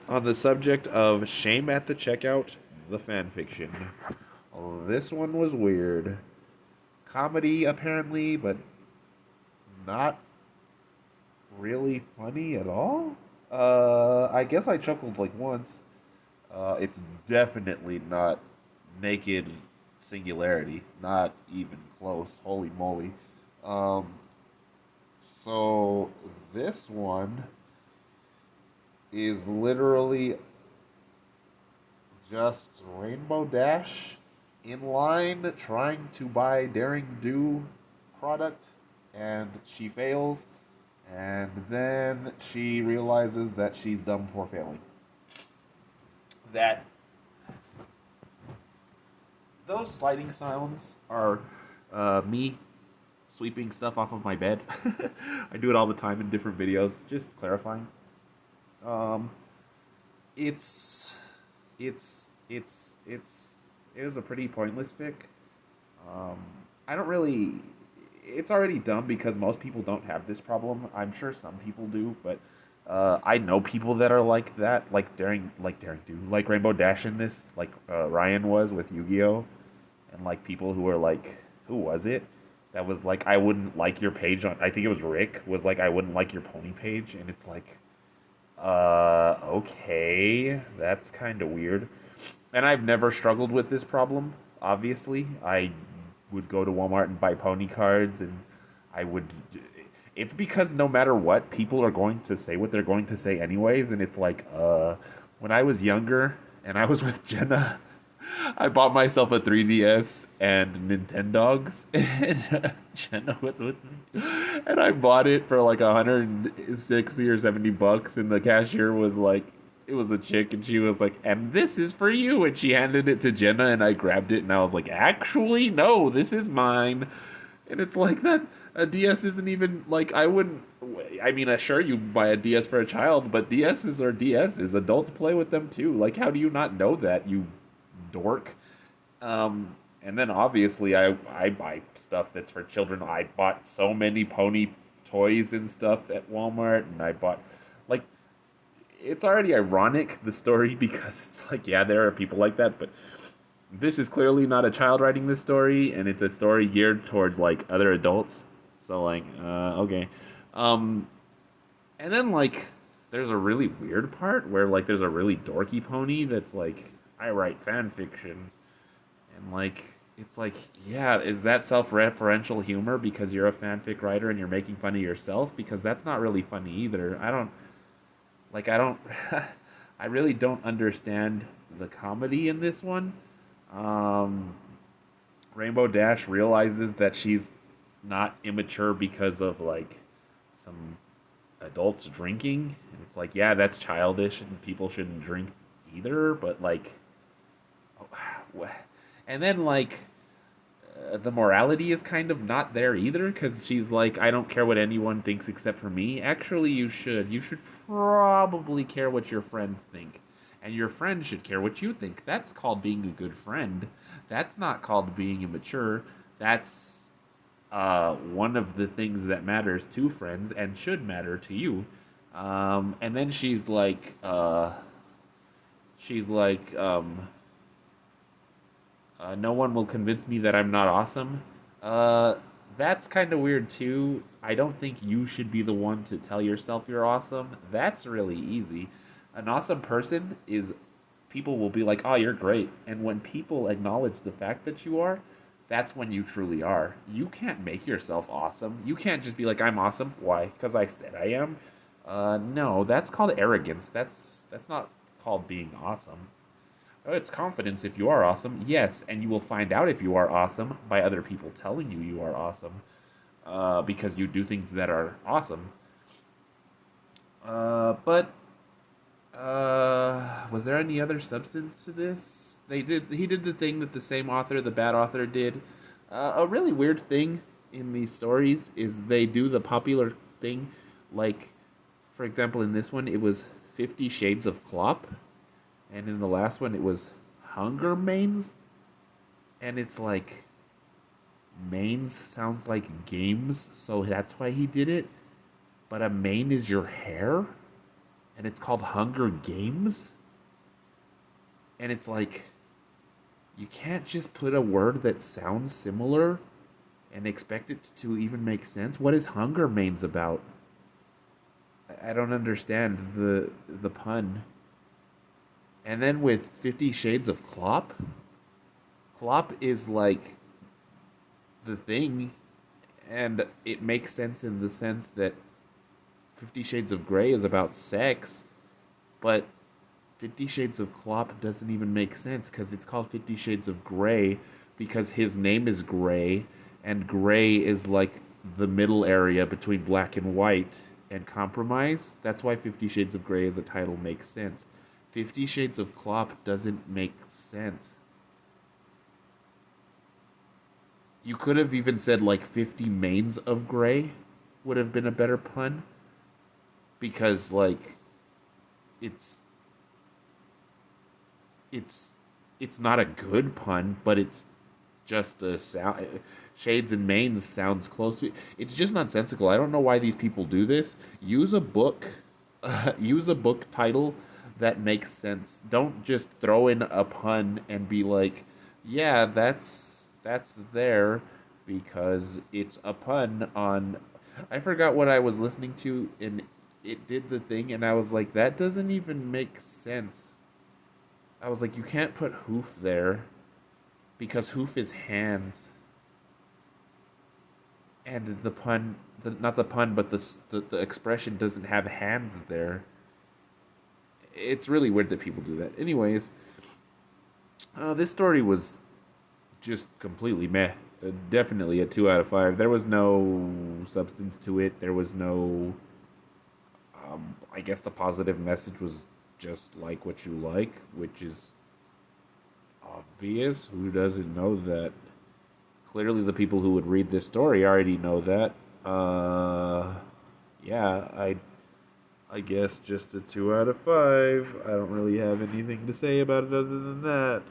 On the subject of shame at the checkout, the fanfiction. This one was weird. Comedy, apparently, but not really funny at all. I guess I chuckled like once. It's definitely not naked singularity. Not even close. Holy moly. Um, so this one is literally just Rainbow Dash in line trying to buy Daring Do product, and she fails, and then she realizes that she's dumb for failing. That those sliding sounds are me sweeping stuff off of my bed. I do it all the time in different videos. Just clarifying. Um, it's it was a pretty pointless fic. Um, I don't really. It's already dumb because most people don't have this problem. I'm sure some people do, but I know people that are like that, like Daring Do, like Rainbow Dash in this, like Ryan was with Yu-Gi-Oh, and like people who are like, who was it? That was like, I wouldn't like your page on. I think it was Rick. Was like, I wouldn't like your pony page, and it's like, okay, that's kind of weird. And I've never struggled with this problem. Obviously, I would go to Walmart and buy pony cards, and I would. It's because no matter what, people are going to say what they're going to say anyways, and it's like, when I was younger and I was with Jenna, I bought myself a 3DS and Nintendogs, and Jenna was with me, and I bought it for like 160 or 70 bucks, and the cashier was like, it was a chick, and she was like, "And this is for you," and she handed it to Jenna, and I grabbed it, and I was like, "Actually, no, this is mine." And it's like that. A DS isn't even like, I wouldn't. I mean, sure, you buy a DS for a child, but DSs are DSs. Adults play with them too. Like, how do you not know that, you dork? And then obviously, I buy stuff that's for children. I bought so many pony toys and stuff at Walmart, and I bought like, it's already ironic, the story, because it's like, yeah, there are people like that, but this is clearly not a child writing this story, and it's a story geared towards like other adults. So like, okay. Um, and then like, there's a really weird part where like there's a really dorky pony that's like, I write fan fiction, and like, it's like, yeah, is that self-referential humor because you're a fanfic writer and you're making fun of yourself? Because that's not really funny either. I don't, I really don't understand the comedy in this one. Um, Rainbow Dash realizes that she's not immature because of like some adults drinking, and it's like, yeah, that's childish, and people shouldn't drink either. But like, and then like, the morality is kind of not there either, because she's like, I don't care what anyone thinks except for me. Actually, you should. You should probably care what your friends think. And your friends should care what you think. That's called being a good friend. That's not called being immature. That's one of the things that matters to friends and should matter to you. And then she's like, no one will convince me that I'm not awesome. Uh, that's kind of weird too. I don't think you should be the one to tell yourself you're awesome. That's really easy. An awesome person is, people will be like, "Oh, you're great." And when people acknowledge the fact that you are, that's when you truly are. You can't make yourself awesome. You can't just be like, "I'm awesome." Why? Because I said I am. No, that's called arrogance. That's not called being awesome. Oh, it's confidence if you are awesome. Yes, and you will find out if you are awesome by other people telling you you are awesome, because you do things that are awesome. But was there any other substance to this? He did the thing that the same author, the bad author, did. A really weird thing in these stories is they do the popular thing, like, for example, in this one it was 50 Shades of Clop, and in the last one it was Hunger Mains, and it's like, mains sounds like games, so that's why he did it. But a mane is your hair. and it's called Hunger Games. And it's like, you can't just put a word that sounds similar and expect it to even make sense. What is Hunger Mains about? I don't understand the pun. And then with 50 Shades of Clop, Clop is like the thing, and it makes sense in the sense that 50 Shades of Grey is about sex, but 50 Shades of Clop doesn't even make sense because it's called 50 Shades of Grey because his name is Grey, and gray is like the middle area between black and white and compromise. That's why 50 Shades of Grey as a title makes sense. 50 Shades of Clop doesn't make sense. You could have even said like 50 Mains of Grey would have been a better pun because like it's it's it's not a good pun, but it's just a sound. Shades and mains sounds close to. It's just nonsensical. I don't know why these people do this. Use a book, use a book title that makes sense. Don't just throw in a pun and be like, "Yeah, that's there," because it's a pun on. I forgot what I was listening to, and it did the thing, and I was like, "That doesn't even make sense." I was like, "You can't put hoof there." Because hoof is hands, and the pun, not the pun, but the expression doesn't have hands there. It's really weird that people do that. Anyways, this story was just completely meh. Definitely a 2 out of 5. There was no substance to it. There was no. I guess the positive message was just like what you like, which is obvious. Who doesn't know that? Clearly, the people who would read this story already know that. Yeah, I guess just a 2 out of 5. I don't really have anything to say about it other than that.